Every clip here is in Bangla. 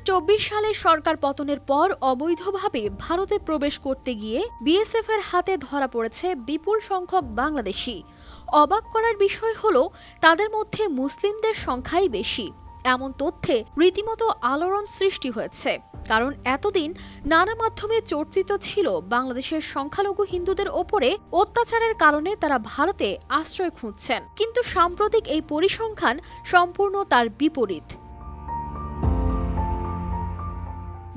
২০২৪ সালে সরকার পতনের পর অবৈধভাবে ভারতে প্রবেশ করতে গিয়ে বিএসএফ এর হাতে ধরা পড়েছে বিপুল সংখ্যক বাংলাদেশি। অবাক করার বিষয় হলো তাদের মধ্যে মুসলিমদের সংখ্যাই বেশি। এমন তথ্যে রীতিমতো আলোড়ন সৃষ্টি হয়েছে, কারণ এতদিন নানা মাধ্যমে চর্চিত ছিল বাংলাদেশের সংখ্যালঘু হিন্দুদের ওপরে অত্যাচারের কারণে তারা ভারতে আশ্রয় খুঁজছেন, কিন্তু সাম্প্রতিক এই পরিসংখ্যান সম্পূর্ণ তার বিপরীত।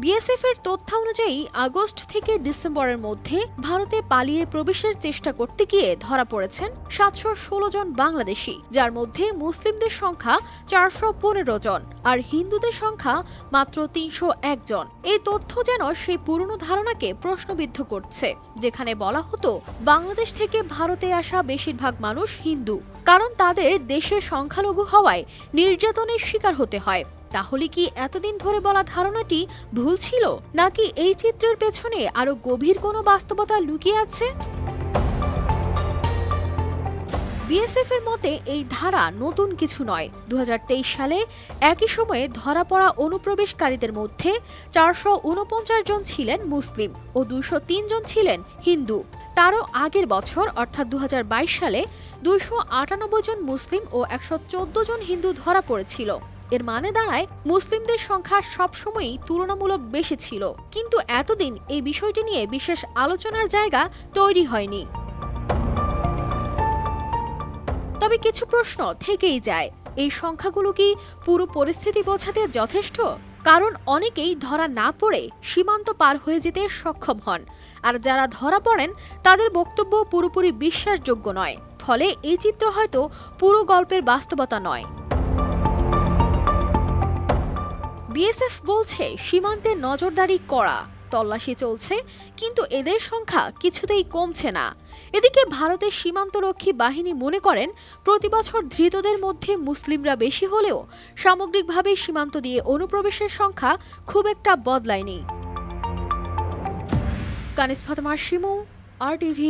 বিএসএফ এর তথ্য অনুযায়ী আগস্ট থেকে ডিসেম্বরের মধ্যে ভারতে পালিয়ে প্রবেশের চেষ্টা করতে গিয়ে ধরা পড়েছেন ৭১৬ জন বাংলাদেশি, যার মধ্যে মুসলিমদের সংখ্যা ৪১৫ জন আর হিন্দুদের সংখ্যা মাত্র ৩০১ জন। এই তথ্য যেন সেই পুরনো ধারণাকে প্রশ্নবিদ্ধ করছে, যেখানে বলা হতো বাংলাদেশ থেকে ভারতে আসা বেশিরভাগ মানুষ হিন্দু, কারণ তাদের দেশে সংখ্যালঘু হওয়ায় নির্যাতনের শিকার হতে হয়। তাহলে কি এতদিন ধরে বলা ধারণাটি ভুল ছিল, নাকি এই চিত্রের পেছনে আরো গভীর কোনো বাস্তবতা লুকিয়ে আছে? বিএসএফ এর মতে এই ধারা নতুন কিছু নয়। ২০২৩ সালে একই সময়ে ধরা পড়া অনুপ্রবেশকারীদের মধ্যে ৪৪৯ জন ছিলেন মুসলিম ও ২০৩ জন ছিলেন হিন্দু। তারও আগের বছর অর্থাৎ ২০২২ সালে ২৯৮ জন মুসলিম ও ১১৪ জন হিন্দু ধরা পড়েছিল। এর মানে দাঁড়ায় মুসলিমদের সংখ্যা সবসময়ই তুলনামূলক বেশি ছিল, কিন্তু এতদিন এই বিষয়টি নিয়ে বিশেষ আলোচনার জায়গা তৈরি হয়নি। তবে কিছু প্রশ্ন থেকেই যায়, এই সংখ্যাগুলো কি পুরো পরিস্থিতি বোঝাতে যথেষ্ট? কারণ অনেকেই ধরা না পড়ে সীমান্ত পার হয়ে যেতে সক্ষম হন, আর যারা ধরা পড়েন তাদের বক্তব্য পুরোপুরি বিশ্বাসযোগ্য নয়। ফলে এই চিত্র হয়তো পুরো গল্পের বাস্তবতা নয়। বিএসএফ বলছে সীমান্তে নজরদারি কড়া, তল্লাশি চলছে, কিন্তু এদের সংখ্যা কিছুতেই কমছে না। এদিকে ভারতের সীমান্তরক্ষী বাহিনী মনে করেন প্রতিবছর ধৃতদের মধ্যে মুসলিমরা বেশি হলেও সামগ্রিকভাবে সীমান্ত দিয়ে অনুপ্রবেশের সংখ্যা খুব একটা বদলায়নি। কানিস ফাতেমা শিমু, RTV।